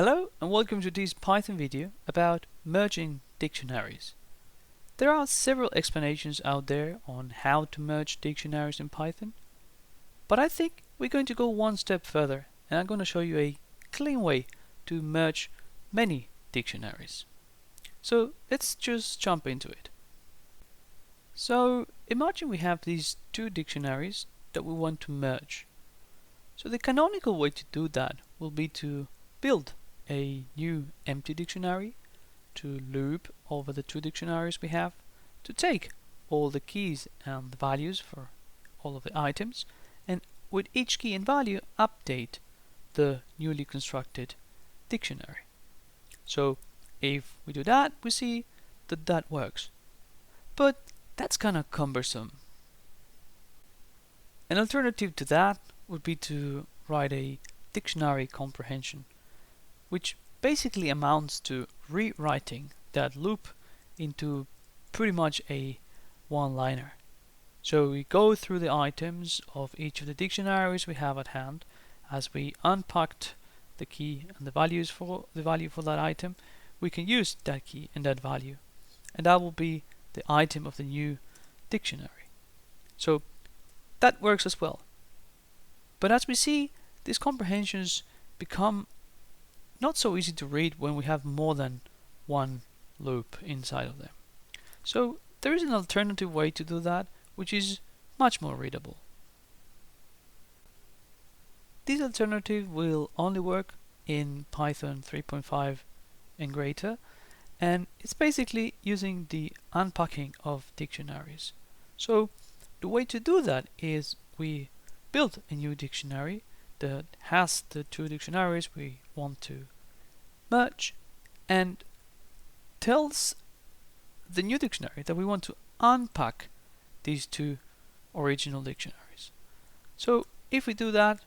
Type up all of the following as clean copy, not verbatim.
Hello and welcome to this Python video about merging dictionaries. There are several explanations out there on how to merge dictionaries in Python, but I think we're going to go one step further and I'm going to show you a clean way to merge many dictionaries. So let's just jump into it. So imagine we have these two dictionaries that we want to merge. So the canonical way to do that will be to build a new empty dictionary, to loop over the two dictionaries we have, to take all the keys and the values for all of the items, and with each key and value update the newly constructed dictionary. So if we do that, we see that that works. But that's kind of cumbersome. An alternative to that would be to write a dictionary comprehension, which basically amounts to rewriting that loop into pretty much a one-liner. So we go through the items of each of the dictionaries we have at hand. As we unpacked the key and the value for that item, we can use that key and that value, and that will be the item of the new dictionary. So that works as well. But as we see, these comprehensions become not so easy to read when we have more than one loop inside of them. So there is an alternative way to do that, which is much more readable. This alternative will only work in Python 3.5 and greater, and it's basically using the unpacking of dictionaries. So the way to do that is we build a new dictionary that has the two dictionaries we want to merge and tells the new dictionary that we want to unpack these two original dictionaries. So if we do that,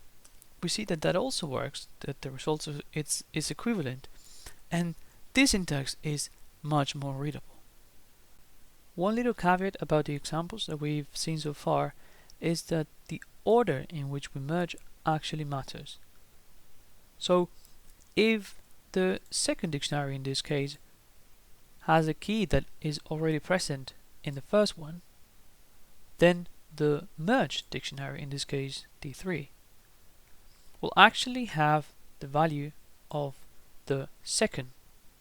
we see that that also works, that the result is equivalent, and this syntax is much more readable. One little caveat about the examples that we've seen so far is that the order in which we merge actually matters. So if the second dictionary in this case has a key that is already present in the first one, then the merged dictionary, in this case D3, will actually have the value of the second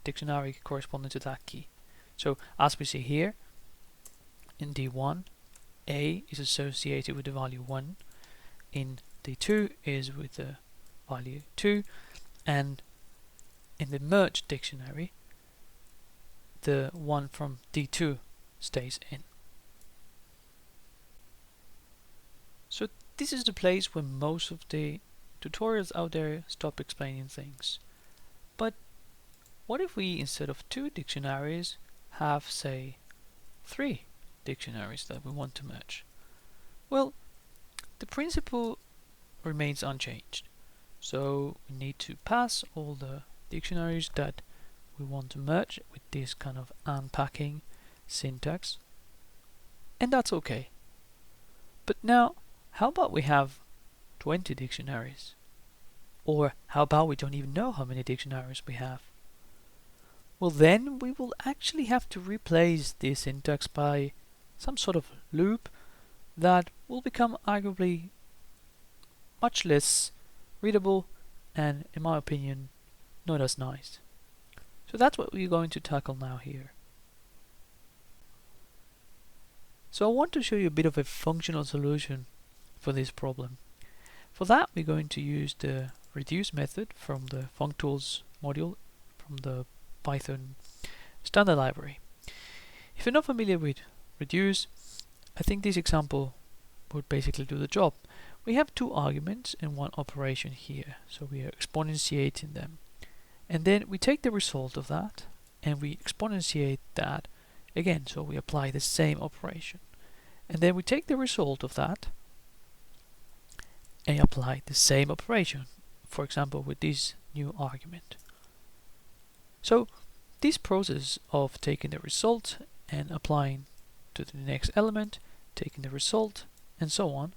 dictionary corresponding to that key. So as we see here, in D1, A is associated with the value 1, in D2 is with the value 2, and in the merged dictionary, the one from D2 stays in. So this is the place where most of the tutorials out there stop explaining things. But what if we, instead of two dictionaries, have, say, three dictionaries that we want to merge? Well, the principle remains unchanged. So we need to pass all the dictionaries that we want to merge with this kind of unpacking syntax, and that's okay. But now, how about we have 20 dictionaries? Or how about we don't even know how many dictionaries we have? Well, then we will actually have to replace this syntax by some sort of loop that will become arguably much less readable and, in my opinion, not as nice. So that's what we're going to tackle now here. So I want to show you a bit of a functional solution for this problem. For that, we're going to use the reduce method from the functools module from the Python standard library. If you're not familiar with reduce, I think this example would basically do the job. We have two arguments and one operation here, so we are exponentiating them. And then we take the result of that and we exponentiate that again, so we apply the same operation. And then we take the result of that and apply the same operation, for example with this new argument. So this process of taking the result and applying to the next element, taking the result, and so on,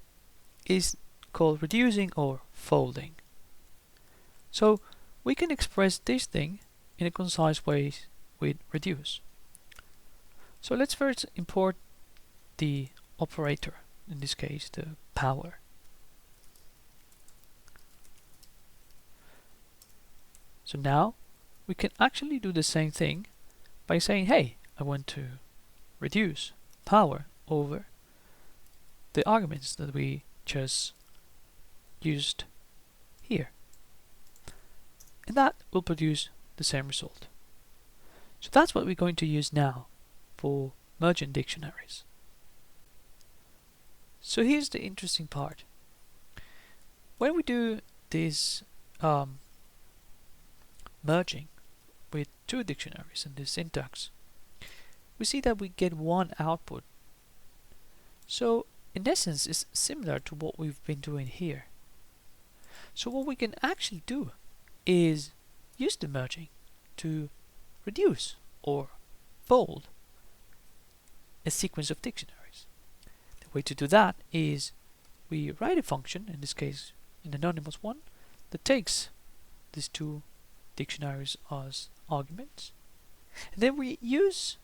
is called reducing or folding. So we can express this thing in a concise way with reduce. So let's first import the operator, in this case the power. So now we can actually do the same thing by saying, hey, I want to reduce power over the arguments that we just used here. And that will produce the same result. So that's what we're going to use now for merging dictionaries. So here's the interesting part. When we do this merging with two dictionaries and this syntax, we see that we get one output. So in essence, it's similar to what we've been doing here. So what we can actually do is use the merging to reduce or fold a sequence of dictionaries. The way to do that is we write a function, in this case an anonymous one, that takes these two dictionaries as arguments, and then we use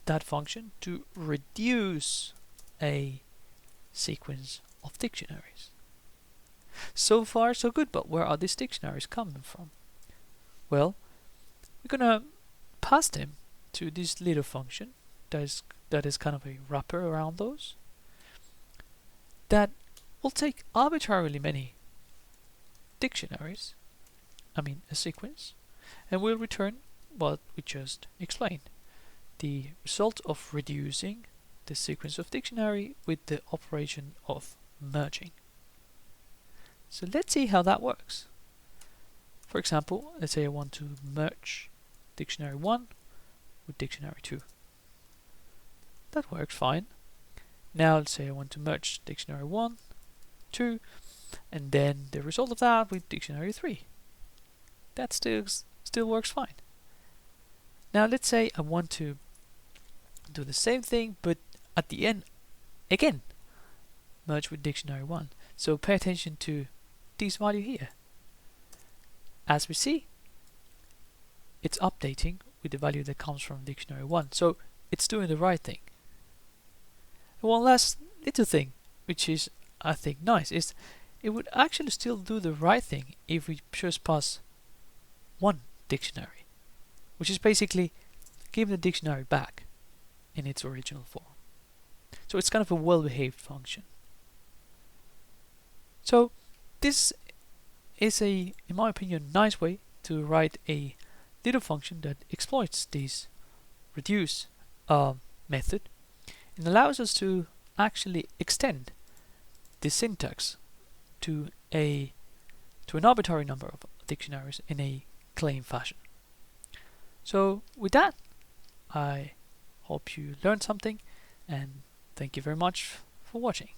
that function to reduce a sequence of dictionaries. So far so good, but where are these dictionaries coming from? Well, we're gonna pass them to this little function that is kind of a wrapper around those, that will take arbitrarily many dictionaries, a sequence, and will return what we just explained, the result of reducing the sequence of dictionary with the operation of merging. So let's see how that works. For example, let's say I want to merge dictionary 1 with dictionary 2. That works fine. Now let's say I want to merge dictionary 1, 2, and then the result of that with dictionary 3. That still works fine. Now let's say I want to do the same thing, but at the end, again, merge with dictionary 1. So pay attention to this value here. As we see, it's updating with the value that comes from dictionary 1. So it's doing the right thing. And one last little thing, which is, I think, nice, is it would actually still do the right thing if we just pass one dictionary, which is basically give the dictionary back in its original form. So it's kind of a well-behaved function. So this is in my opinion, nice way to write a little function that exploits this reduce method and allows us to actually extend the syntax to an arbitrary number of dictionaries in a clean fashion. So with that, I hope you learned something, and thank you very much for watching.